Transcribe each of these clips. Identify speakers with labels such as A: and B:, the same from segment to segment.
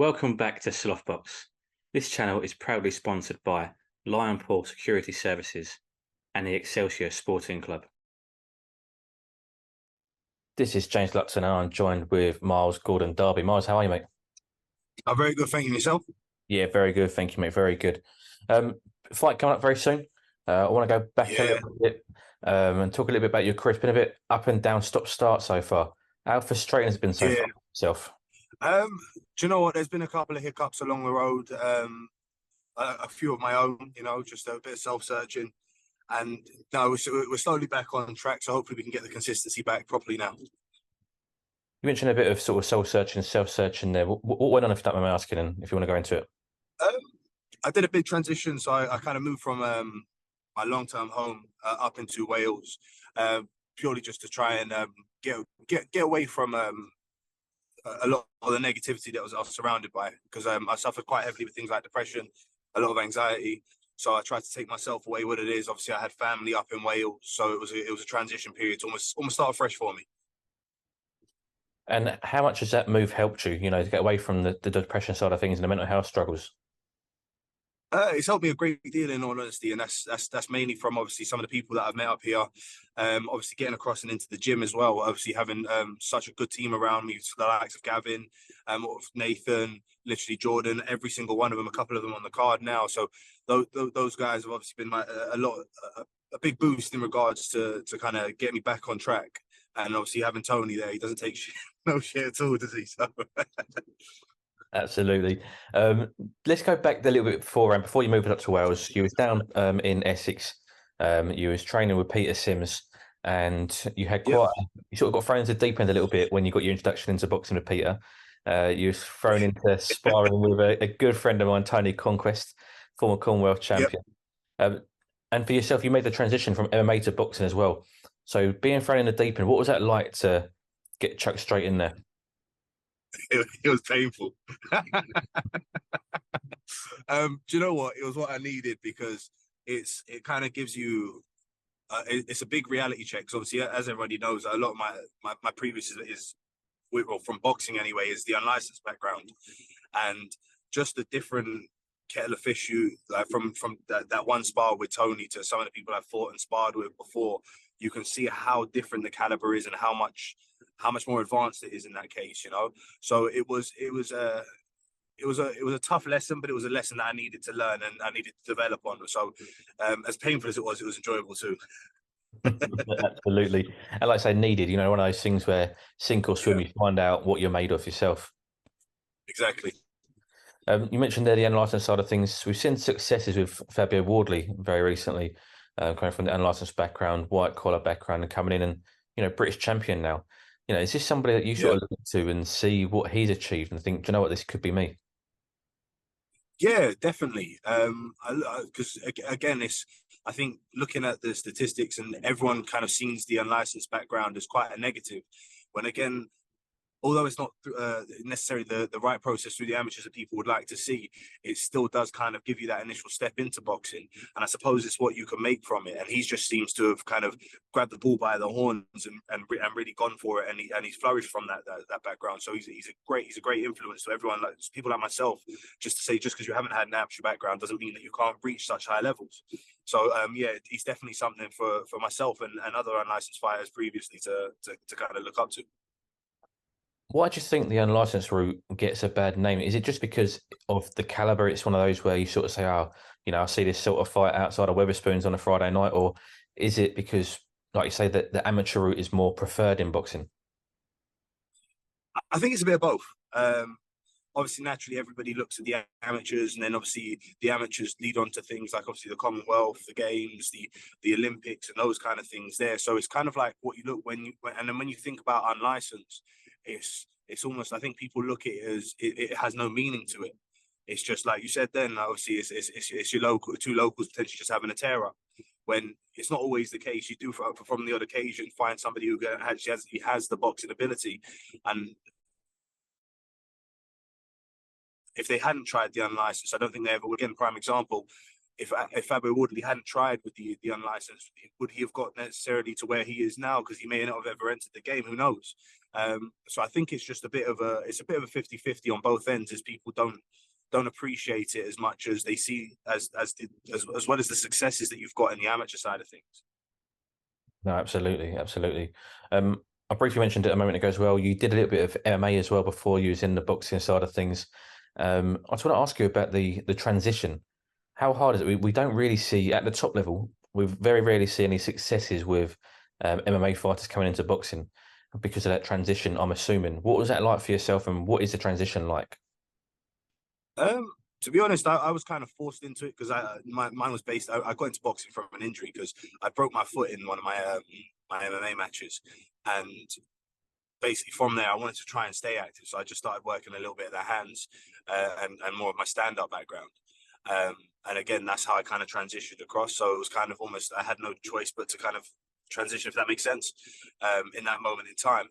A: Welcome back to Slothbox. This channel is proudly sponsored by Lionpool Security Services and the Excelsior Sporting Club. This is James Luxon and I'm joined with Miles Gordon Darby. Miles, how are you, mate?
B: I'm very good, thank you. Yourself?
A: Yeah, very good. Thank you, mate. Very good. Fight coming up very soon. I want to go back a little bit and talk a little bit about your career. It's been a bit up and down, stop-start so far. How frustrating has it been so far for yourself?
B: Do you know what? There's been a couple of hiccups along the road. A few of my own, just a bit of self-searching. And no, we're slowly back on track. So hopefully we can get the consistency back properly now.
A: You mentioned a bit of sort of soul-searching, self-searching there. What went on, if you don't mind me asking, and if you want to go into it?
B: I did a big transition. So I kind of moved from my long-term home up into Wales, purely just to try and get away from a lot of the negativity that I was surrounded by, because I suffered quite heavily with things like depression, a lot of anxiety. So I tried to take myself away what it is. Obviously, I had family up in Wales, so it was a transition period to almost start fresh for me.
A: And how much has that move helped you, to get away from the depression side of things and the mental health struggles?
B: It's helped me a great deal, in all honesty, and that's mainly from obviously some of the people that I've met up here. Obviously getting across and into the gym as well. Obviously having such a good team around me, the likes of Gavin, Nathan, literally Jordan, every single one of them. A couple of them on the card now. So those guys have obviously been a big boost in regards to kind of get me back on track. And obviously having Tony there, he doesn't take no shit at all, does he? So.
A: Absolutely. Let's go back a little bit before you moved up to Wales. You was down in Essex. You was training with Peter Sims, and you had you sort of got thrown into the deep end a little bit when you got your introduction into boxing with Peter. You was thrown into sparring with a good friend of mine, Tony Conquest, former Commonwealth champion. And for yourself, you made the transition from MMA to boxing as well. So being thrown in the deep end, what was that like to get chucked straight in there?
B: It was painful. Do you know what? It was what I needed, because it kind of gives you it's a big reality check. Because obviously, as everybody knows, a lot of my previous is from boxing anyway, is the unlicensed background, and just the different kettle of fish you like from that one spar with Tony to some of the people I've fought and sparred with before. You can see how different the caliber is and how much more advanced it is in that case, So it was a tough lesson, but it was a lesson that I needed to learn and I needed to develop on. So as painful as it was enjoyable too.
A: Absolutely. And like I say, needed, one of those things where sink or swim, you find out what you're made of yourself.
B: Exactly.
A: You mentioned there the unlicensed side of things. We've seen successes with Fabio Wardley very recently, coming from the unlicensed background, white collar background, and coming in and, British champion now. Is this somebody that you sort of look to and see what he's achieved and think, do you know what, this could be me?
B: Yeah, definitely. Because again, I think looking at the statistics, and everyone kind of sees the unlicensed background as quite a negative, when again, although it's not necessarily the right process through the amateurs that people would like to see, it still does kind of give you that initial step into boxing. And I suppose it's what you can make from it. And he just seems to have kind of grabbed the bull by the horns and really gone for it. And he's flourished from that background. So he's a great influence to everyone, like people like myself. Just to say, just because you haven't had an amateur background doesn't mean that you can't reach such high levels. So yeah, he's definitely something for myself and other unlicensed fighters previously to kind of look up to.
A: Why do you think the unlicensed route gets a bad name? Is it just because of the caliber? It's one of those where you sort of say, oh, I see this sort of fight outside of Wetherspoons on a Friday night, or is it because, like you say, that the amateur route is more preferred in boxing?
B: I think it's a bit of both. Obviously, naturally, everybody looks at the amateurs, and then obviously the amateurs lead on to things like obviously the Commonwealth, the Games, the Olympics, and those kind of things there. So it's kind of like what you look and then when you think about unlicensed, it's almost, I think people look at it as it has no meaning to it. It's just like you said. Then obviously it's your two locals potentially just having a tear up. When it's not always the case, you do from the odd occasion find somebody who actually has the boxing ability. And if they hadn't tried the unlicensed, I don't think they ever would. Again, prime example, if Fabio Wardley hadn't tried with the unlicensed, would he have got necessarily to where he is now? Because he may not have ever entered the game. Who knows? So I think it's just a bit of a 50-50 on both ends, as people don't appreciate it as much as they see as well as the successes that you've got in the amateur side of things.
A: No, absolutely, absolutely. I briefly mentioned it a moment ago as well. You did a little bit of MMA as well before you was in the boxing side of things. I just want to ask you about the transition. How hard is it? We don't really see at the top level. We very rarely see any successes with MMA fighters coming into boxing because of that transition. I'm assuming. What was that like for yourself, and what is the transition like?
B: To be honest, I was kind of forced into it because mine was based. I got into boxing from an injury because I broke my foot in one of my my MMA matches, and basically from there I wanted to try and stay active. So I just started working a little bit of the hands and more of my stand-up background. And again, that's how I kind of transitioned across. So it was kind of almost, I had no choice but to kind of transition, if that makes sense, in that moment in time.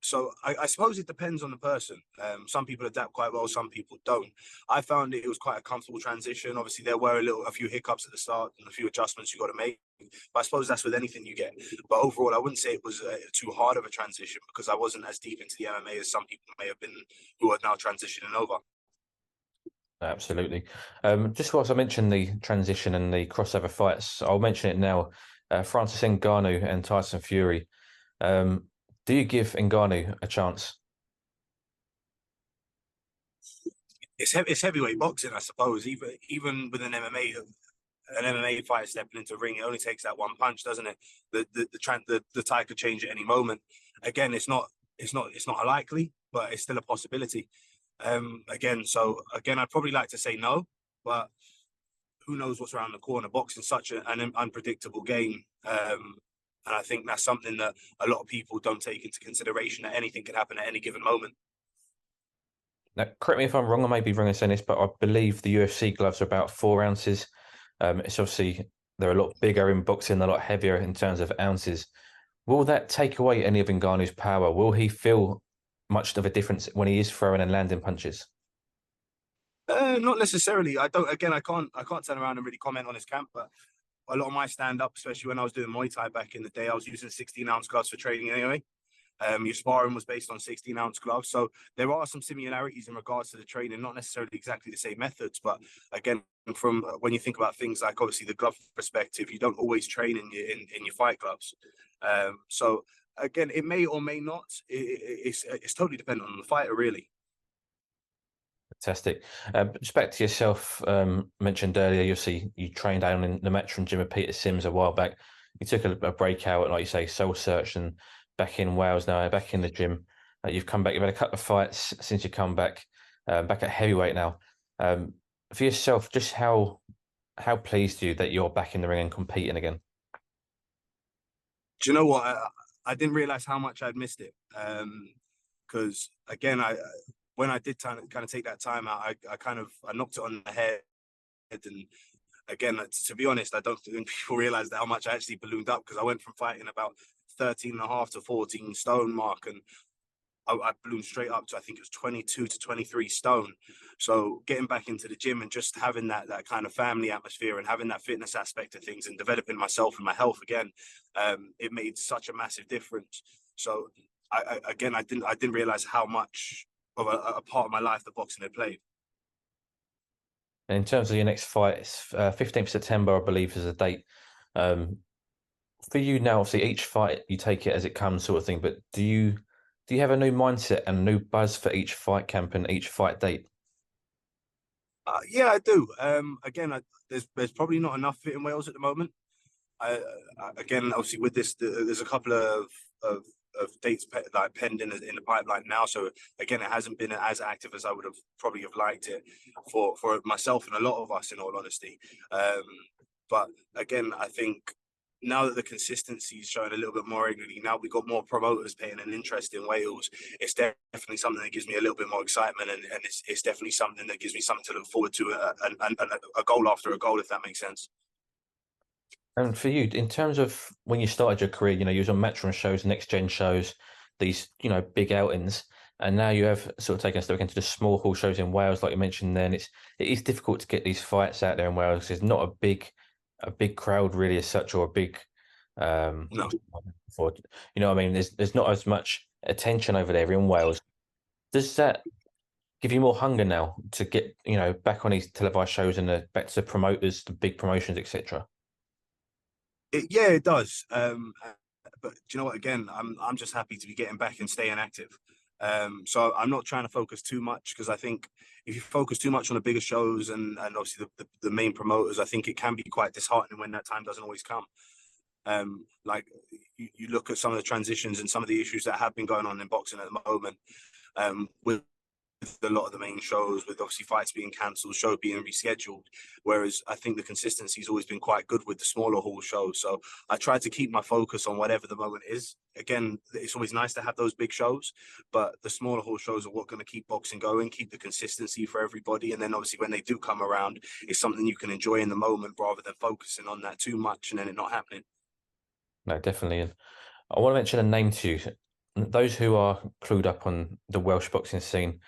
B: So I suppose it depends on the person. Some people adapt quite well, some people don't. I found it was quite a comfortable transition. Obviously, there were a few hiccups at the start and a few adjustments you got to make. But I suppose that's with anything you get. But overall, I wouldn't say it was too hard of a transition because I wasn't as deep into the MMA as some people may have been who are now transitioning over.
A: Absolutely. Just whilst I mentioned the transition and the crossover fights, I'll mention it now. Francis Ngannou and Tyson Fury. Do you give Ngannou a chance?
B: It's heavyweight boxing, I suppose. Even with an MMA fighter stepping into the ring, it only takes that one punch, doesn't it? The tide could change at any moment. Again, it's not likely, but it's still a possibility. So I'd probably like to say no, but who knows what's around the corner? Boxing's such an unpredictable game. And I think that's something that a lot of people don't take into consideration, that anything can happen at any given moment.
A: Now, correct me if I'm wrong, I may be wrong in saying this, but I believe the UFC gloves are about 4 ounces. It's obviously, they're a lot bigger in boxing, a lot heavier in terms of ounces. Will that take away any of Ngannou's power? Will he feel much of a difference when he is throwing and landing punches?
B: Not necessarily. I don't. Again, I can't turn around and really comment on his camp, but a lot of my stand-up, especially when I was doing Muay Thai back in the day, I was using 16-ounce gloves for training anyway. Your sparring was based on 16-ounce gloves. So there are some similarities in regards to the training, not necessarily exactly the same methods, but again, from when you think about things like obviously the glove perspective, you don't always train in your fight gloves. So again, it may or may not. It's totally dependent on the fighter, really.
A: Fantastic. Just back to yourself, mentioned earlier, you trained down in the Matchroom gym with Peter Sims a while back. You took a break out, like you say, soul search, and back in Wales now, back in the gym. You've come back, you've had a couple of fights since you come back, back at heavyweight now. For yourself, just how pleased are you that you're back in the ring and competing again?
B: Do you know what? I didn't realize how much I'd missed it. Because again, when I did kind of take that time out, I knocked it on the head. And again, to be honest, I don't think people realize how much I actually ballooned up, because I went from fighting about 13.5 to 14 stone mark, and I ballooned straight up to, I think it was 22 to 23 stone. So getting back into the gym and just having that kind of family atmosphere and having that fitness aspect of things and developing myself and my health again, it made such a massive difference. So I didn't realize how much of a part of my life that boxing had played.
A: In terms of your next fight, it's 15th September, I believe, is the date. For you now, obviously, each fight you take it as it comes, sort of thing. But do you have a new mindset and a new buzz for each fight camp and each fight date?
B: Yeah, I do. There's probably not enough fit in Wales at the moment. Again, obviously, with this, there's a couple of dates pending in the pipeline now. So again, it hasn't been as active as I would have probably liked it for myself and a lot of us, in all honesty. But again, I think now that the consistency is showing a little bit more regularly, now we've got more promoters paying an interest in Wales, it's definitely something that gives me a little bit more excitement, and it's definitely something that gives me something to look forward to, a goal after a goal, if that makes sense.
A: And for you, in terms of when you started your career, you was on Matchroom shows, next gen shows, these, big outings. and now you have sort of taken a step into the small hall shows in Wales, like you mentioned. Then it is difficult to get these fights out there in Wales. There's not a big crowd really as such, or a big
B: No.
A: for you know what I mean. There's not as much attention over there in Wales. Does that give you more hunger now to get back on these televised shows and back to the promoters, the big promotions, etc.?
B: Yeah, it does. But do you know what? Again, I'm just happy to be getting back and staying active. So I'm not trying to focus too much, because I think if you focus too much on the bigger shows and obviously the main promoters, I think it can be quite disheartening when that time doesn't always come. Like you look at some of the transitions and some of the issues that have been going on in boxing at the moment, with a lot of the main shows, with obviously fights being cancelled, show being rescheduled. Whereas I think the consistency has always been quite good with the smaller hall shows. So I try to keep my focus on whatever the moment is. Again, it's always nice to have those big shows, but the smaller hall shows are what going to keep boxing going, keep the consistency for everybody. And then obviously when they do come around, it's something you can enjoy in the moment rather than focusing on that too much and then it not happening.
A: No, definitely. And I want to mention a name to you. Those who are clued up on the Welsh boxing scene,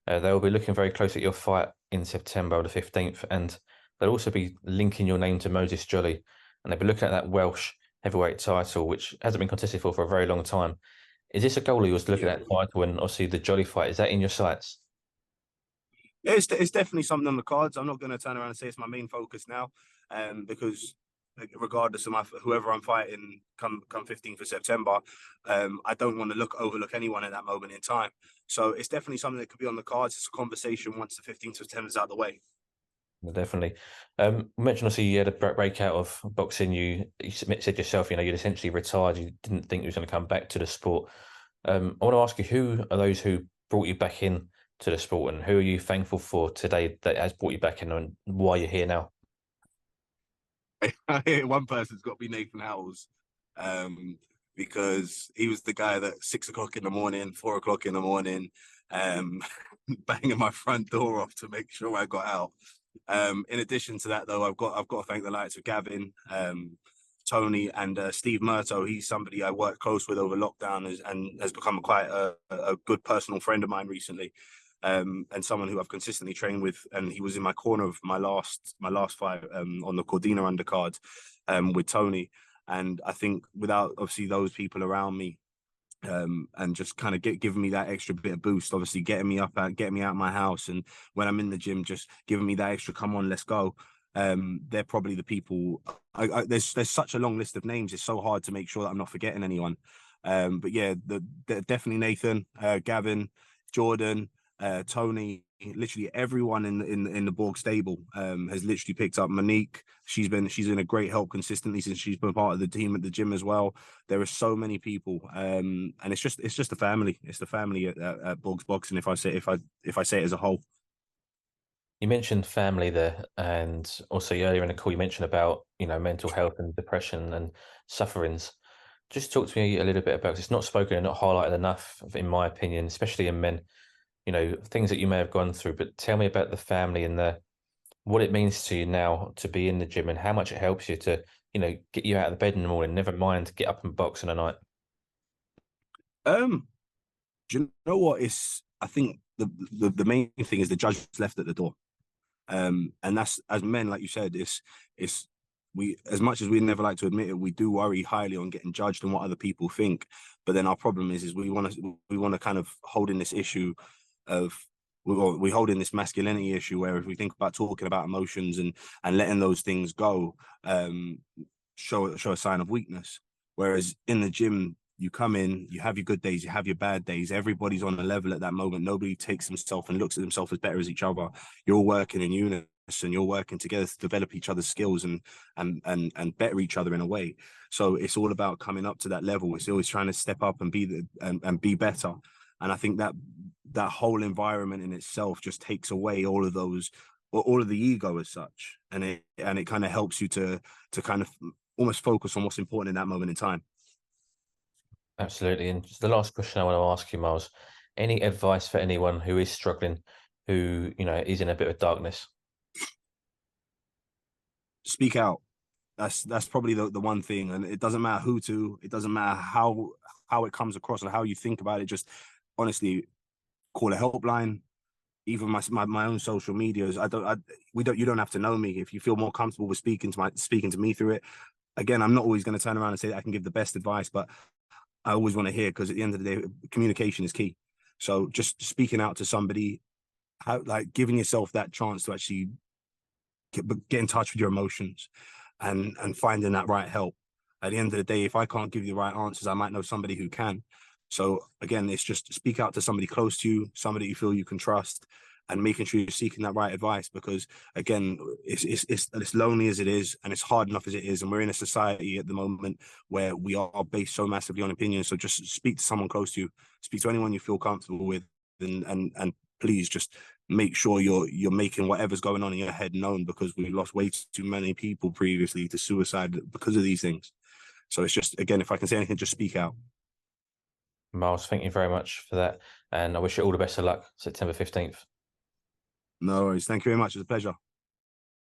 A: they will be looking very close at your fight in September the 15th, and they'll also be linking your name to Moses Jolly, and they'll be looking at that Welsh heavyweight title, which hasn't been contested for a very long time. Is this a goal of yours to look at that title, and obviously the Jolly fight? Is that in your sights?
B: Yeah, it's definitely something on the cards. I'm not going to turn around and say it's my main focus now, because regardless of whoever I'm fighting come 15th of September, I don't want to overlook anyone at that moment in time. So it's definitely something that could be on the cards. It's a conversation once the 15th of September is out of the way.
A: Definitely. We mentioned obviously you had a breakout of boxing. You said yourself, you'd essentially retired. You didn't think you was going to come back to the sport. I want to ask you, who are those who brought you back in to the sport, and who are you thankful for today that has brought you back in, and why you're here now?
B: One person's got to be Nathan Howells, because he was the guy that 6 o'clock in the morning, 4 o'clock in the morning, um, banging my front door off to make sure I got out. In addition to that, though, I've got to thank the likes of Gavin, Tony, and Steve Murto. He's somebody I worked close with over lockdown and has become quite a good personal friend of mine recently. And someone who I've consistently trained with, and he was in my corner of my last fight on the Cordina undercard with Tony. And I think without obviously those people around me, and just kind of giving me that extra bit of boost, obviously getting me out of my house, and when I'm in the gym, just giving me that extra come on, let's go. They're probably the people. There's such a long list of names. It's so hard to make sure that I'm not forgetting anyone. But yeah, definitely Nathan, Gavin, Jordan, Tony, literally everyone in the Borg stable has literally picked up. Monique, she's been a great help consistently since she's been part of the team at the gym as well. There are so many people, and it's just a family. It's the family at Borg's Boxing. If I say it as a whole.
A: You mentioned family there, and also earlier in the call you mentioned about mental health and depression and sufferings. Just talk to me a little bit about, 'cause it's not spoken and not highlighted enough, in my opinion, especially in men. Things that you may have gone through, but tell me about the family and what it means to you now to be in the gym, and how much it helps you to, get you out of the bed in the morning, never mind get up and box in the night.
B: Do you know what? I think the main thing is the judge left at the door. And that's, as men, like you said, it's we, as much as we never like to admit it, we do worry highly on getting judged and what other people think. But then our problem is we want to kind of hold in this issue of we hold in this masculinity issue, where if we think about talking about emotions and letting those things go, show a sign of weakness. Whereas in the gym, you come in, you have your good days, you have your bad days. Everybody's on a level at that moment. Nobody takes himself and looks at themselves as better as each other. You're all working in unison. You're working together to develop each other's skills and better each other in a way. So it's all about coming up to that level. It's always trying to step up and be better. And I think that whole environment in itself just takes away all of the ego as such, and it kind of helps you to kind of almost focus on what's important in that moment in time.
A: Absolutely. And just the last question I want to ask you, Miles, any advice for anyone who is struggling, who, is in a bit of darkness?
B: Speak out. That's probably the one thing. And it doesn't matter it doesn't matter how it comes across and how you think about it. Just honestly, call a helpline, even my own social medias. You don't have to know me. If you feel more comfortable with speaking to me through it, again, I'm not always going to turn around and say that I can give the best advice, but I always want to hear, because at the end of the day, communication is key. So just speaking out to somebody, like giving yourself that chance to actually get in touch with your emotions and finding that right help. At the end of the day, if I can't give you the right answers, I might know somebody who can. So again, it's just speak out to somebody close to you, somebody you feel you can trust, and making sure you're seeking that right advice. Because again, it's lonely as it is, and it's hard enough as it is, and we're in a society at the moment where we are based so massively on opinion. So just speak to someone close to you, speak to anyone you feel comfortable with, and please just make sure you're making whatever's going on in your head known, because we've lost way too many people previously to suicide because of these things. So it's just, again, if I can say anything, just speak out.
A: Miles, thank you very much for that. And I wish you all the best of luck September 15th.
B: No worries. Thank you very much. It's a pleasure.